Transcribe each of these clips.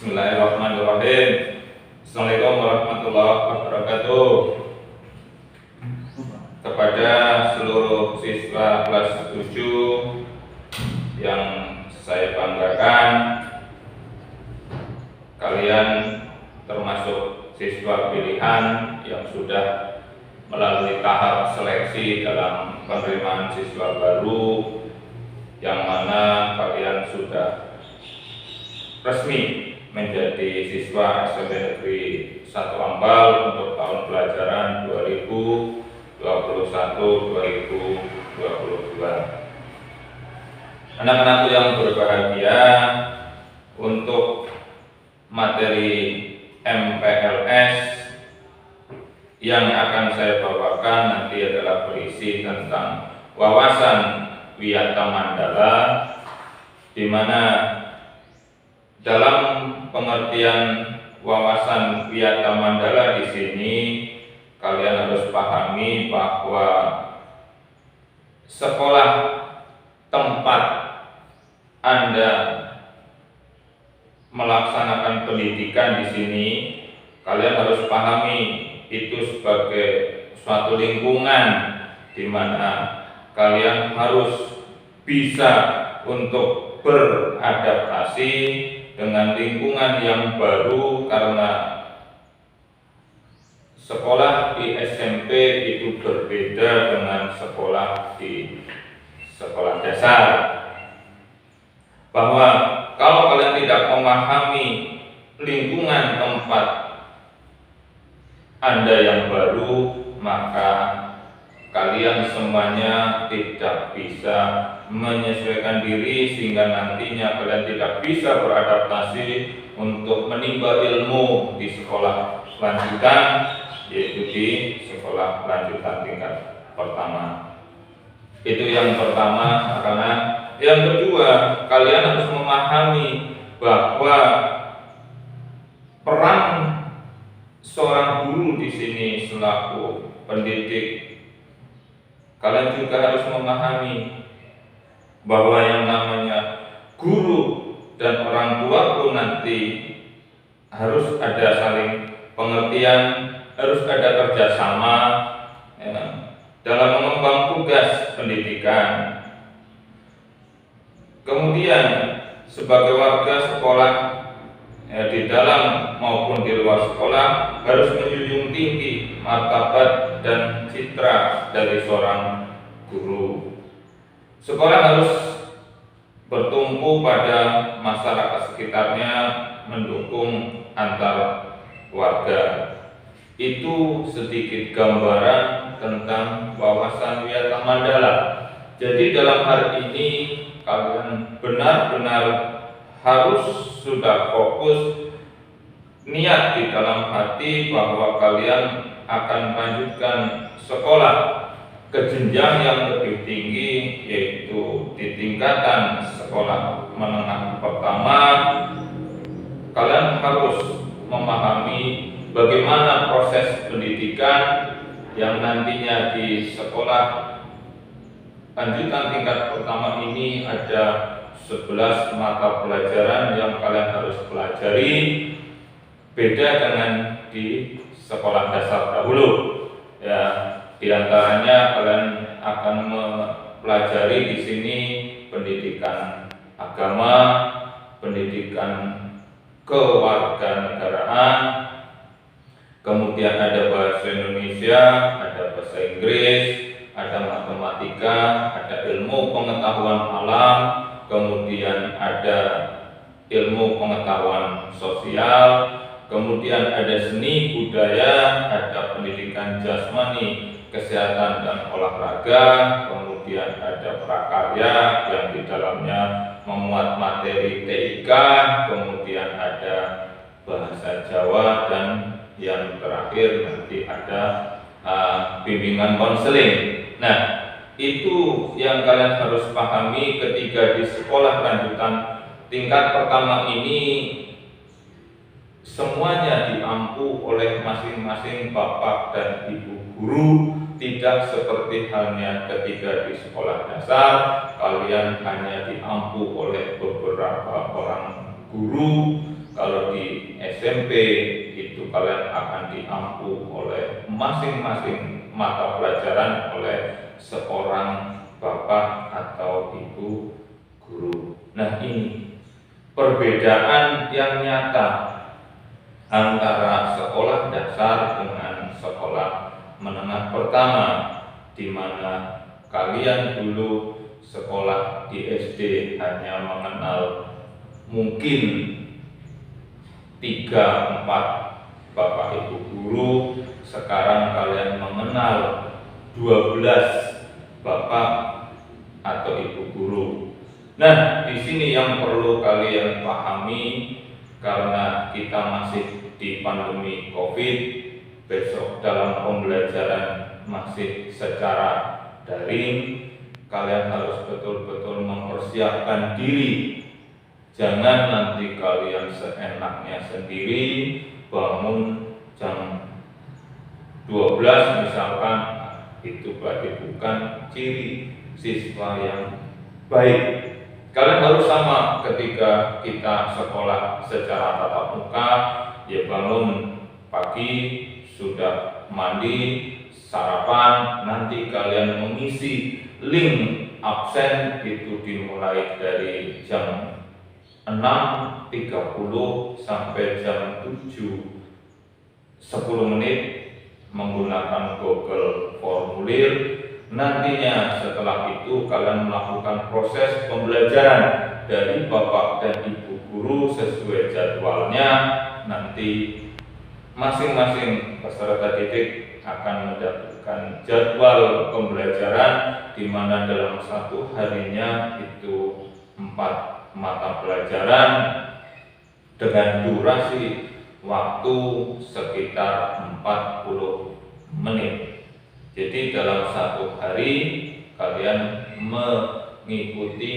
Bismillahirrahmanirrahim. Assalamualaikum warahmatullahi wabarakatuh. Kepada seluruh siswa kelas 7 yang saya banggakan, kalian termasuk siswa pilihan yang sudah melalui tahap seleksi dalam penerimaan siswa baru, yang mana kalian sudah resmi menjadi siswa SMP Negeri 1 Ambal untuk tahun pelajaran 2021-2022. Anak-anakku yang berbahagia, untuk materi MPLS yang akan saya bawakan nanti adalah berisi tentang wawasan Wiyata Mandala, di mana dalam pengertian wawasan Wiyata Mandala di sini kalian harus pahami bahwa sekolah tempat Anda melaksanakan pendidikan di sini, kalian harus pahami itu sebagai suatu lingkungan di mana kalian harus bisa untuk beradaptasi dengan lingkungan yang baru, karena sekolah di SMP itu berbeda dengan sekolah di sekolah dasar. Bahwa kalau kalian tidak memahami lingkungan tempat Anda yang baru, maka kalian semuanya tidak bisa menyesuaikan diri, sehingga nantinya kalian tidak bisa beradaptasi untuk menimba ilmu di sekolah lanjutan, yaitu di sekolah lanjutan tingkat pertama. Itu yang pertama. Karena yang kedua, kalian harus memahami bahwa peran seorang guru di sini selaku pendidik. Kalian juga harus memahami bahwa yang namanya guru dan orang tua pun nanti harus ada saling pengertian, harus ada kerjasama dalam mengembang tugas pendidikan. Kemudian sebagai warga sekolah, di dalam maupun di luar sekolah, harus menjunjung tinggi martabat dan citra dari seorang guru. Sekolah harus bertumpu pada masyarakat sekitarnya, mendukung antar warga. Itu sedikit gambaran tentang wawasan Wiyata Mandala. Jadi dalam hari ini kalian benar-benar harus sudah fokus niat di dalam hati bahwa kalian akan melanjutkan sekolah ke jenjang yang lebih tinggi, yaitu di tingkatan sekolah menengah pertama. Kalian harus memahami bagaimana proses pendidikan yang nantinya di sekolah lanjutan tingkat pertama ini ada 11 mata pelajaran yang kalian harus pelajari, beda dengan di sekolah dasar dahulu. Ya, di antaranya kalian akan mempelajari di sini pendidikan agama, pendidikan kewarganegaraan, kemudian ada bahasa Indonesia, ada bahasa Inggris, ada matematika, ada ilmu pengetahuan alam, kemudian ada ilmu pengetahuan sosial, kemudian ada seni budaya, ada pendidikan jasmani, kesehatan dan olahraga, kemudian ada prakarya yang di dalamnya memuat materi TIK, kemudian ada bahasa Jawa, dan yang terakhir nanti ada bimbingan konseling. Nah, itu yang kalian harus pahami ketika di sekolah lanjutan tingkat pertama ini. Semuanya diampu oleh masing-masing bapak dan ibu guru, tidak seperti halnya ketika di sekolah dasar kalian hanya diampu oleh beberapa orang guru Kalau di SMP itu kalian akan diampu oleh masing-masing mata pelajaran oleh seorang bapak atau ibu guru. Nah, ini perbedaan yang nyata antara sekolah dasar dengan sekolah menengah pertama, di mana kalian dulu sekolah di SD hanya mengenal mungkin 3-4 bapak ibu guru. Sekarang kalian mengenal 12 bapak atau ibu guru. Nah, di sini yang perlu kalian pahami, karena kita masih di pandemi COVID, besok dalam pembelajaran masih secara daring, kalian harus betul-betul mempersiapkan diri. Jangan nanti kalian seenaknya sendiri bangun jam 12 misalkan, itu berarti bukan ciri siswa yang baik. Kalian harus sama ketika kita sekolah secara tatap muka, ya bangun pagi, sudah mandi, sarapan, nanti kalian mengisi link absen itu dimulai dari jam 6.30 sampai jam 7:10 menggunakan Google Formulir. Nantinya setelah itu kalian melakukan proses pembelajaran dari bapak dan ibu guru sesuai jadwalnya. Nanti masing-masing peserta didik akan mendapatkan jadwal pembelajaran, di mana dalam satu harinya itu 4 mata pelajaran dengan durasi waktu sekitar 40 menit. Jadi dalam satu hari kalian mengikuti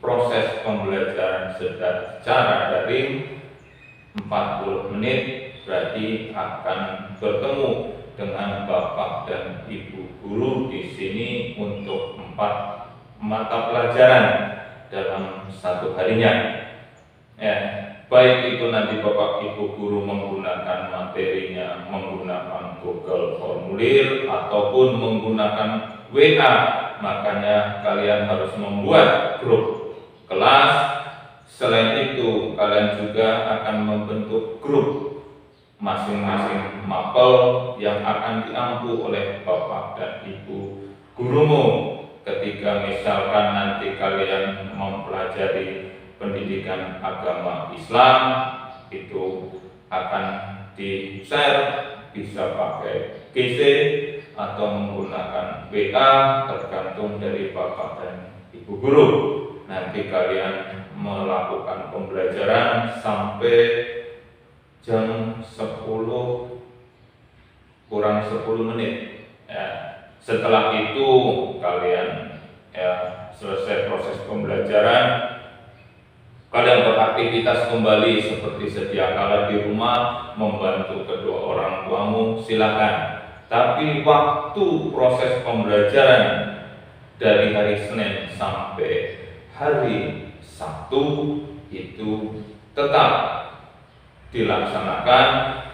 proses pembelajaran secara daring 40 menit, berarti akan bertemu dengan bapak dan ibu guru di sini untuk 4 mata pelajaran dalam satu harinya. Ya, baik itu nanti bapak ibu guru menggunakan materinya menggunakan Google Formulir ataupun menggunakan WA. Makanya kalian harus membuat grup kelas. Selain itu kalian juga akan membentuk grup masing-masing mapel yang akan diampu oleh bapak dan ibu gurumu. Ketika misalkan nanti kalian mempelajari pendidikan agama Islam, itu akan di-share, bisa pakai GC atau menggunakan WA, tergantung dari bapak dan ibu guru. Nanti kalian melakukan pembelajaran sampai jam 10 kurang 10 menit. Ya. Setelah itu kalian selesai proses pembelajaran, kalian beraktivitas kembali seperti sedia kala di rumah, membantu kedua orang tuamu, silakan. Tapi waktu proses pembelajaran dari hari Senin sampai hari Sabtu itu tetap dilaksanakan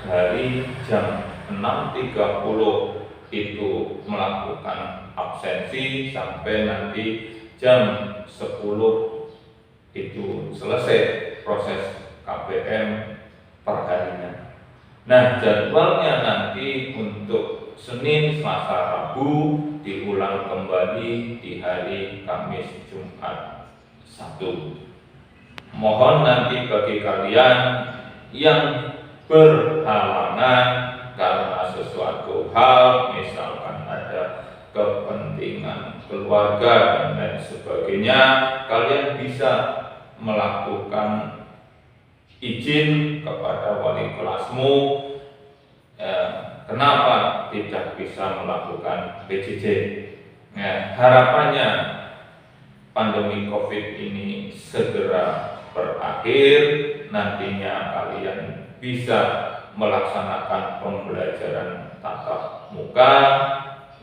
dari jam 6.30 itu melakukan absensi sampai nanti jam 10 itu selesai proses KBM perharinya. Nah, jadwalnya nanti untuk Senin, Selasa, Rabu diulang kembali di hari Kamis, Jumat, Sabtu. Mohon nanti bagi kalian yang berhalangan karena sesuatu hal, misalkan ada kepentingan keluarga dan lain sebagainya, kalian bisa melakukan izin kepada wali kelasmu. Kenapa tidak bisa melakukan PJJ? Harapannya pandemi COVID ini segera berakhir, nantinya kalian bisa melaksanakan pembelajaran tatap muka,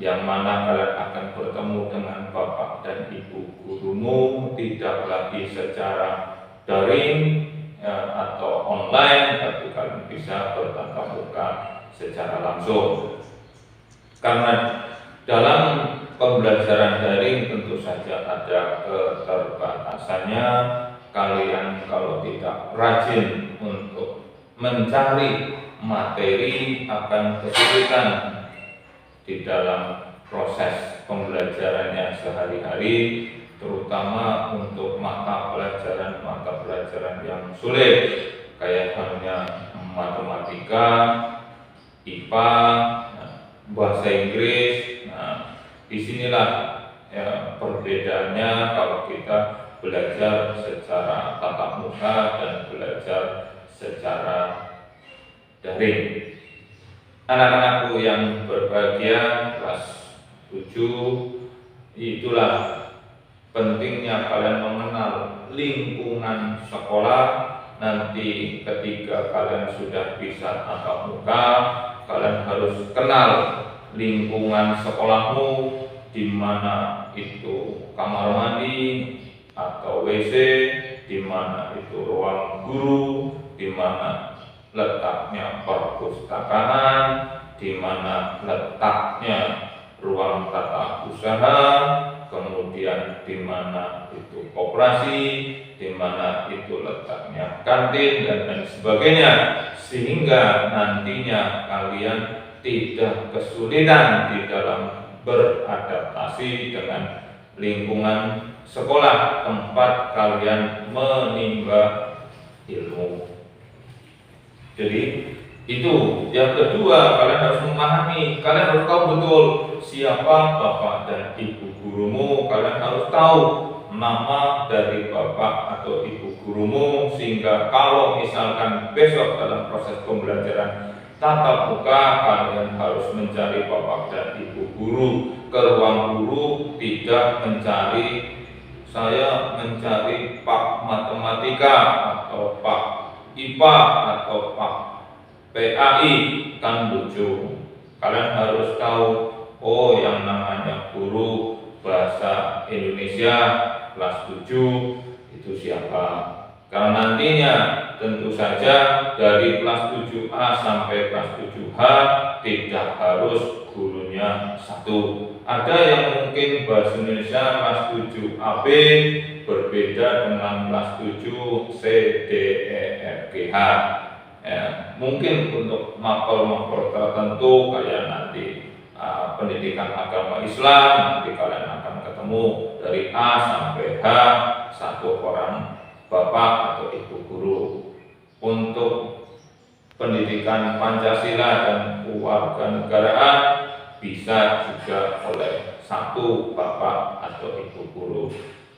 yang mana kalian akan bertemu dengan bapak dan ibu gurumu, tidak lagi secara daring, atau online, tapi kalian bisa bertatap muka secara langsung. Karena dalam pembelajaran daring tentu saja ada keterbatasannya. Kalian kalau tidak rajin untuk mencari materi akan kesulitan di dalam proses pembelajarannya sehari-hari, terutama untuk mata pelajaran yang sulit kayak halnya matematika, IPA, bahasa Inggris. Nah, disinilah ya, perbedaannya kalau kita belajar secara tatap muka dan belajar secara daring. Anak-anakku yang berbahagia kelas 7, itulah pentingnya kalian mengenal lingkungan sekolah. Nanti ketika kalian sudah bisa tatap muka, kalian harus kenal lingkungan sekolahmu, di mana itu kamar mandi atau WC, di mana itu ruang guru, di mana letaknya perpustakaan, di mana letaknya ruang tata usaha, kemudian di mana itu koperasi, di mana itu letaknya kantin dan lain sebagainya, sehingga nantinya kalian tidak kesulitan di dalam beradaptasi dengan lingkungan sekolah tempat kalian menimba ilmu. Jadi itu yang kedua, kalian harus memahami, kalian harus tahu betul siapa bapak dan ibu gurumu. Kalian harus tahu nama dari bapak atau ibu gurumu, sehingga kalau misalkan besok dalam proses pembelajaran tatap muka kalian harus mencari bapak dan ibu guru ke ruang guru, tidak mencari saya mencari Pak Matematika atau Pak IPA atau Pak PAI, kan lucu. Kalian harus tahu, oh yang namanya guru bahasa Indonesia kelas 7 itu siapa. Karena nantinya tentu saja dari kelas 7A sampai kelas 7H tidak harus gurunya satu. Ada yang mungkin bahasa Indonesia kelas 7AB berbeda dengan kelas 7 C, D, E, F, G, H. Ya, mungkin untuk mapel-mapel tertentu kayak nanti pendidikan agama Islam, nanti kalian akan ketemu dari A sampai H satu orang bapak atau ibu guru. Untuk pendidikan Pancasila dan kewarganegaraan bisa juga oleh satu bapak atau ibu guru.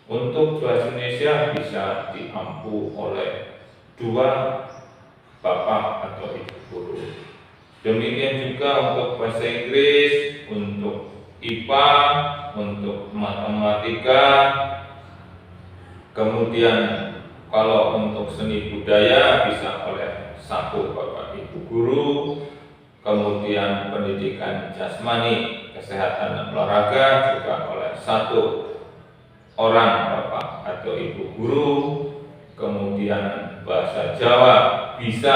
Untuk bahasa Indonesia bisa diampu oleh 2 bapak atau ibu guru. Demikian juga untuk bahasa Inggris, untuk IPA, untuk matematika. Kemudian kalau untuk seni budaya bisa oleh 1 bapak ibu guru. Kemudian pendidikan jasmani, kesehatan dan olahraga juga oleh 1 orang bapak atau ibu guru. Kemudian bahasa Jawa bisa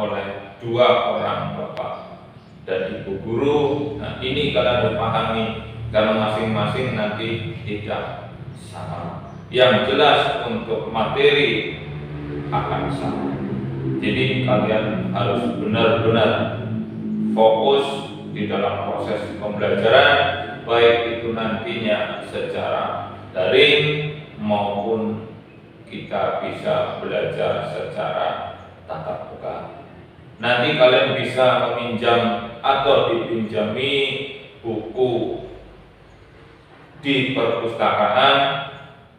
oleh 2 orang bapak dan ibu guru. Nah, ini kalian harus pahami karena masing-masing nanti tidak sama. Yang jelas untuk materi akan sama. Jadi kalian harus benar-benar fokus di dalam proses pembelajaran, baik itu nantinya secara daring maupun kita bisa belajar secara tatap muka. Nanti kalian bisa meminjam atau dipinjami buku di perpustakaan,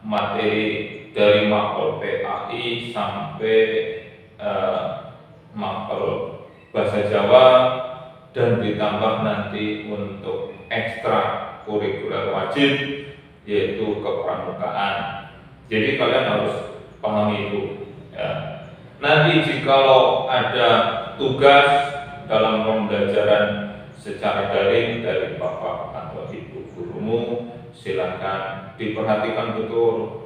materi dari mapel PAI sampai mapel bahasa Jawa, dan ditambah nanti untuk ekstra kurikuler wajib yaitu kepramukaan. Jadi kalian harus pahami itu ya. Nanti jikalau ada tugas dalam pembelajaran secara daring dari bapak atau ibu gurumu, silakan diperhatikan betul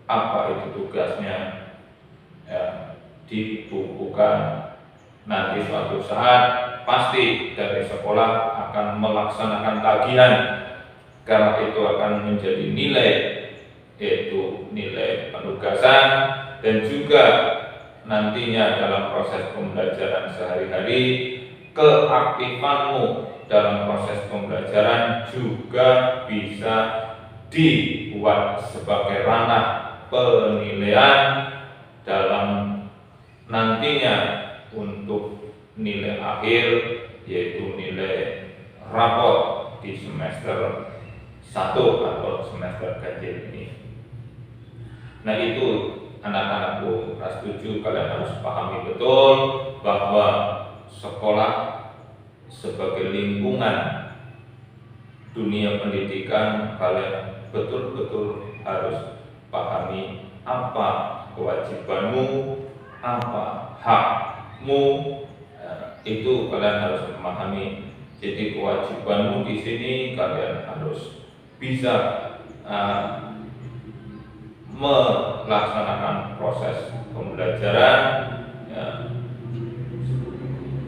apa itu tugasnya ya. dibukukan. Nanti suatu saat pasti dari sekolah akan melaksanakan tagihan, karena itu akan menjadi nilai, yaitu nilai penugasan, dan juga nantinya dalam proses pembelajaran sehari-hari, keaktifanmu dalam proses pembelajaran juga bisa dibuat sebagai ranah penilaian dalam nantinya untuk nilai akhir, yaitu nilai rapor di semester 1 atau semester ganjil ini. Nah, itu anak-anakku kelas 7, kalian harus pahami betul bahwa sekolah sebagai lingkungan dunia pendidikan, kalian betul-betul harus pahami apa kewajibanmu, apa hakmu, itu kalian harus memahami. Jadi kewajibanmu di sini kalian harus bisa melaksanakan proses pembelajaran,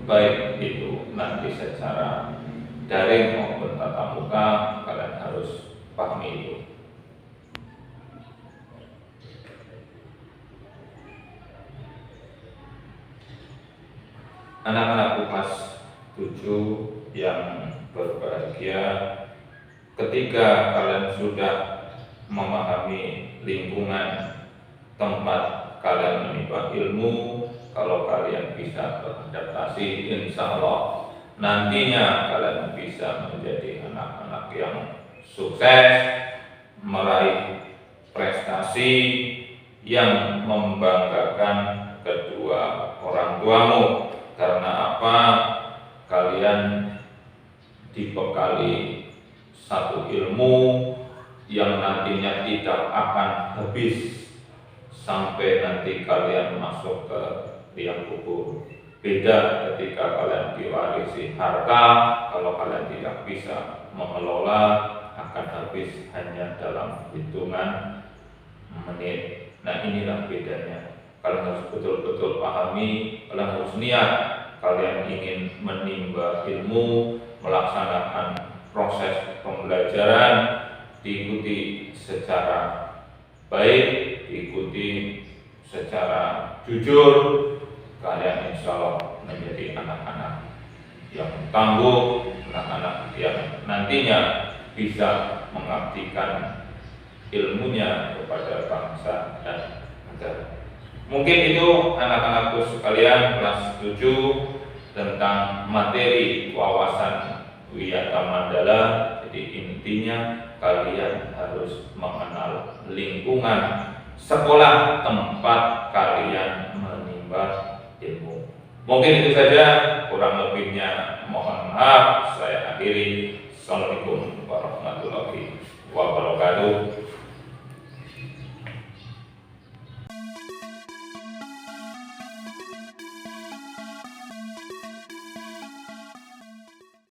baik itu nanti secara daring maupun tatap muka, kalian harus pahami itu. Anak-anakku kelas 7 yang berbahagia, ketika kalian sudah memahami lingkungan tempat kalian menimba ilmu, kalau kalian bisa beradaptasi, insya Allah nantinya kalian bisa menjadi anak-anak yang sukses, meraih prestasi yang membanggakan kedua orang tuamu. Karena apa? Kalian dibekali satu ilmu yang nantinya tidak akan habis sampai nanti kalian masuk ke liang kubur. Beda ketika kalian diwarisi harta, kalau kalian tidak bisa mengelola, akan habis hanya dalam hitungan menit. Nah, inilah bedanya. Kalian harus betul-betul pahami, kalian harus niat, kalian ingin menimba ilmu, melaksanakan proses pembelajaran, diikuti secara baik, diikuti secara jujur, kalian insya Allah menjadi anak-anak yang tangguh, anak-anak yang nantinya bisa mengabdikan ilmunya kepada bangsa dan negara. Mungkin itu anak-anakku sekalian kelas 7 tentang materi wawasan Wiyata Mandala. Jadi intinya kalian harus mengenal lingkungan sekolah tempat kalian menimba ilmu. Mungkin itu saja, kurang lebihnya mohon maaf. Saya akhiri. Assalamualaikum warahmatullahi wabarakatuh.